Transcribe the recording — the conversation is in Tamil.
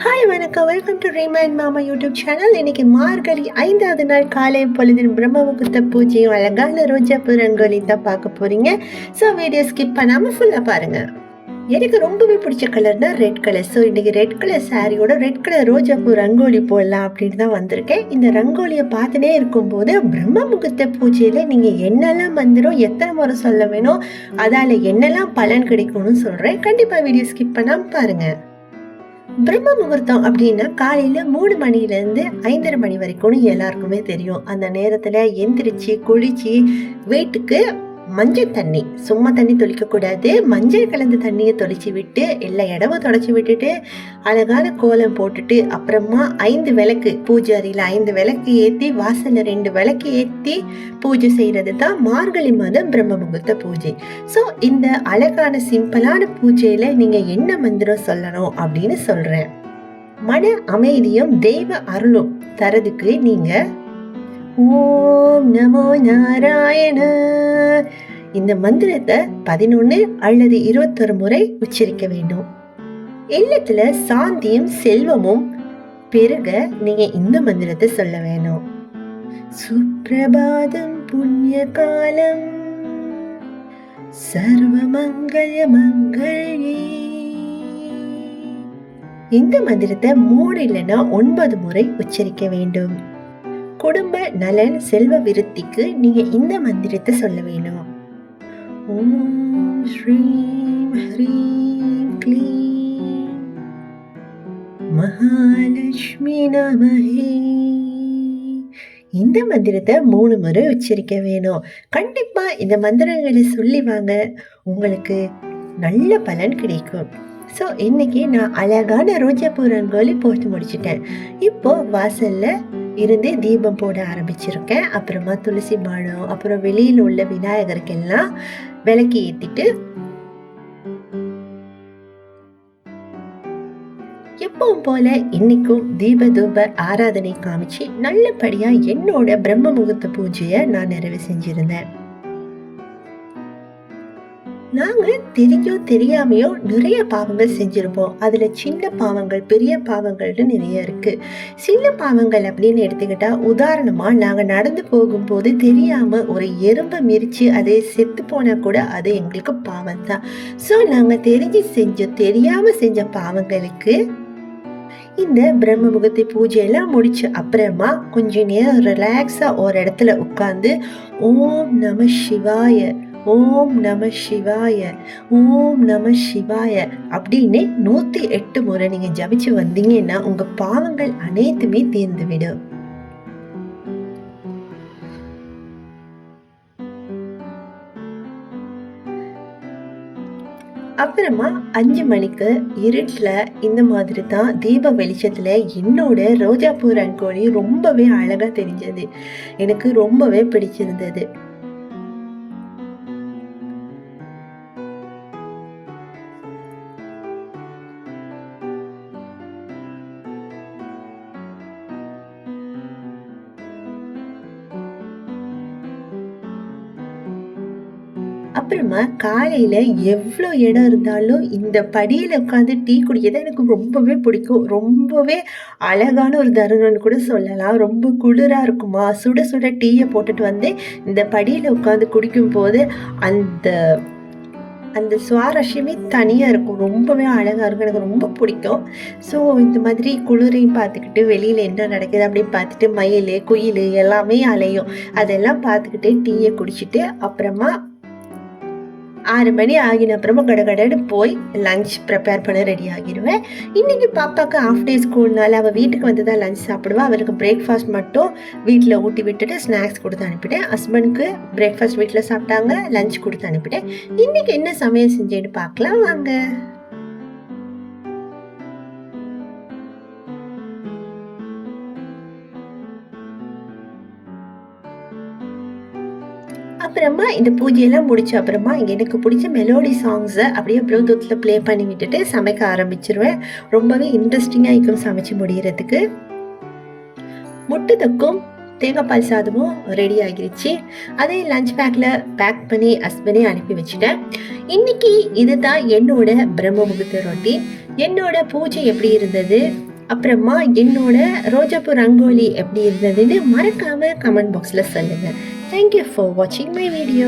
ஹாய் வணக்கம். வெல்கம் டு ரீமைண்ட் மாமா யூடியூப் சேனல். இன்னைக்கு மார்கழி 5வது நாள் காலை பொழுதின் பிரம்ம முகூர்த்த பூஜையும் அழகான ரோஜாப்பூ ரங்கோலி தான் பார்க்க போறீங்க. ஸோ வீடியோ ஸ்கிப் பண்ணாமல் ஃபுல்லாக பாருங்க. எனக்கு ரொம்பவே பிடிச்ச கலர்னா ரெட் கலர். ஸோ இன்னைக்கு ரெட் கலர் சாரியோட ரெட் கலர் ரோஜாப்பூ ரங்கோலி போடலாம் அப்படின்னு தான் வந்திருக்கேன். இந்த ரங்கோலியை பார்த்துட்டே இருக்கும்போது பிரம்ம முகூர்த்த பூஜையில் நீங்கள் என்னெல்லாம் மந்திரம் எத்தனை முறை சொல்ல வேணும், அதால் என்னெல்லாம் பலன் கிடைக்கும்னு சொல்கிறேன். கண்டிப்பாக வீடியோ ஸ்கிப் பண்ணாமல் பாருங்கள். பிரம்ம முகூர்த்தம் அப்படின்னா காலையில 3 மணிலேருந்து 5:30 மணி வரைக்கும்னு எல்லாருக்குமே தெரியும். அந்த நேரத்துல எந்திரிச்சு குளிச்சு வீட்டுக்கு மஞ்சள் தண்ணி, சும்மா தண்ணி தொளிக்க கூடாது, மஞ்சள் கலந்து தண்ணியை தொளிச்சு விட்டு எல்லா இடமும் தொடச்சி விட்டுட்டு அழகான கோலம் போட்டுட்டு அப்புறமா 5 விளக்கு, பூஜை அறையில் 5 விளக்கு ஏற்றி வாசல்ல 2 விளக்கு ஏற்றி பூஜை செய்யறது தான் மார்கழி மாதம் பிரம்ம முகூர்த்த பூஜை. ஸோ இந்த அழகான சிம்பிளான பூஜையில நீங்க என்ன மந்திரம் சொல்லணும் அப்படின்னு சொல்றேன். மன அமைதியும் தெய்வ அருளும் தரதுக்கு நீங்க ஓம் நமோ நாராயண இந்த மந்திரத்தை 11 அல்லது 21 முறை உச்சரிக்க வேண்டும். இல்லத்துல சாந்தியும் செல்வமும் பெருக நீங்க இந்த மந்திரத்தை சொல்ல வேணும். சுப்ரபாதம் புண்ணிய காலம் சர்வமங்கல மங்களே. இந்த மந்திரத்தை 3 இல்லைன்னா 9 முறை உச்சரிக்க வேண்டும். குடும்ப நலன் செல்வ விருத்திக்கு நீங்க இந்த மந்திரத்தை சொல்ல வேணும். ஓம் ஸ்ரீம் ஹ்ரீம் க்ளீம் மகாலட்சுமி நமஹே. இந்த மந்திரத்தை 3 முறை உச்சரிக்க வேணும். கண்டிப்பா இந்த மந்திரங்களை சொல்லி வாங்க, உங்களுக்கு நல்ல பலன் கிடைக்கும். ஸோ இன்னைக்கு நான் அழகான ரோஜாப்பூ ரங்கோலி போட்டு முடிச்சிட்டேன். இப்போ வாசல்ல இருந்து தீபம் போட ஆரம்பிச்சிருக்கேன். அப்புறமா துளசி மாடம், அப்புறம் வெளியில் உள்ள விநாயகருக்கெல்லாம் விளக்கி ஏற்றிட்டு எப்பவும் போல இன்னைக்கும் தீப தூப ஆராதனை காமிச்சு நல்லபடியா என்னோட பிரம்ம முகூர்த்த பூஜையை நான் நிறைவு செஞ்சிருந்தேன். நாங்க தெரிஞ்சோ தெரியாமையோ நிறைய பாவங்கள் செஞ்சிருப்போம். அதுல சின்ன பாவங்கள் பெரிய பாவங்கள்னு நிறைய இருக்கு. சின்ன பாவங்கள் அப்படின்னு எடுத்துக்கிட்டா, உதாரணமா நாங்க நடந்து போகும்போது தெரியாம ஒரு எறும்பை மிரிச்சு அதை செத்து போனா கூட அது எங்களுக்கு பாவம் தான். ஸோ நாங்க தெரிஞ்சு செஞ்சோம் தெரியாம செஞ்ச பாவங்களுக்கு இந்த பிரம்ம முகூர்த்த பூஜையெல்லாம் முடிச்சு அப்புறமா கொஞ்ச நேரம் ரிலாக்ஸா ஒரு இடத்துல உட்கார்ந்து ஓம் நம சிவாய, ஓம் நம சிவாய, ஓம் நம சிவாய அப்படின்னு 108 முறை நீங்க ஜபிச்சு வந்தீங்கன்னா உங்க பாவங்கள் அனைத்துமே தீர்ந்து விடும். அப்புறமா 5 மணிக்கு இருட்டுல இந்த மாதிரி தான் தீப வெளிச்சத்துல என்னோட ரோஜாப்பூ ரங்கோலி ரொம்பவே அழகா தெரிஞ்சது. எனக்கு ரொம்பவே பிடிச்சிருந்தது. அப்புறமா காலையில எவ்வளோ இடம் இருந்தாலும் இந்த படியில உட்காந்து டீ குடிக்கிறது எனக்கு ரொம்பவே பிடிக்கும். ரொம்பவே அழகான ஒரு தருணம்னு கூட சொல்லலாம். ரொம்ப குளிரா இருக்குமா, சுட சுட டீயை போட்டுட்டு வந்து இந்த படியில உட்காந்து குடிக்கும் போது அந்த அந்த சுவாரஸ்யமே தனியாக இருக்கும். ரொம்பவே அழகாக இருக்கும். எனக்கு ரொம்ப பிடிக்கும். ஸோ இந்த மாதிரி குளிரையும் பார்த்துக்கிட்டு வெளியில் என்ன நடக்குது அப்படின்னு பார்த்துட்டு மயில் குயில் எல்லாமே அலையும். அதெல்லாம் பார்த்துக்கிட்டு டீயை குடிச்சிட்டு அப்புறமா 6 மணி ஆகின அப்புறமா கடகடன்னு போய் லஞ்ச் ப்ரிப்பேர் பண்ண ரெடி ஆகிடுவேன். இன்றைக்கி பாப்பாவுக்கு ஆஃப் டே ஸ்கூல்னால அவள் வீட்டுக்கு வந்து தான் லஞ்ச் சாப்பிடுவேன். அவருக்கு பிரேக்ஃபாஸ்ட் மட்டும் வீட்டில் ஊட்டி விட்டுட்டு ஸ்நாக்ஸ் கொடுத்து அனுப்பிட்டேன். ஹஸ்பண்டுக்கு பிரேக்ஃபாஸ்ட் வீட்டில் சாப்பிட்டாங்க, லஞ்ச் கொடுத்து அனுப்பிட்டேன். இன்றைக்கி என்ன சமையல் செஞ்சேன்னு பார்க்கலாம் வாங்க. அப்புறமா இந்த பூஜையெல்லாம் முடிச்ச அப்புறமா எனக்கு பிடிச்ச மெலோடி சாங்ஸை அப்படியே ப்ளூடூத்தில் ப்ளே பண்ணி விட்டுட்டு சமைக்க ஆரம்பிச்சிருவேன். ரொம்பவே இன்ட்ரெஸ்டிங்காக இருக்கும் சமைச்சு முடிகிறதுக்கு. முட்டை தொக்கும் தேங்காய்பால் சாதமும் ரெடி ஆகிருச்சு. அதே லஞ்ச் பேக் பண்ணி ஹஸ்பண்டே அனுப்பி வச்சுட்டேன். இன்னைக்கு இதுதான் என்னோட பிரம்ம முகூர்த்த ரொட்டி. என்னோட பூஜை எப்படி இருந்தது, அப்புறமா என்னோட ரோஜாப்பூ ரங்கோலி எப்படி இருந்ததுன்னு மறக்காம கமெண்ட் பாக்ஸ்ல சொல்லுங்க. தேங்க் யூ ஃபார் வாட்சிங் மை வீடியோ.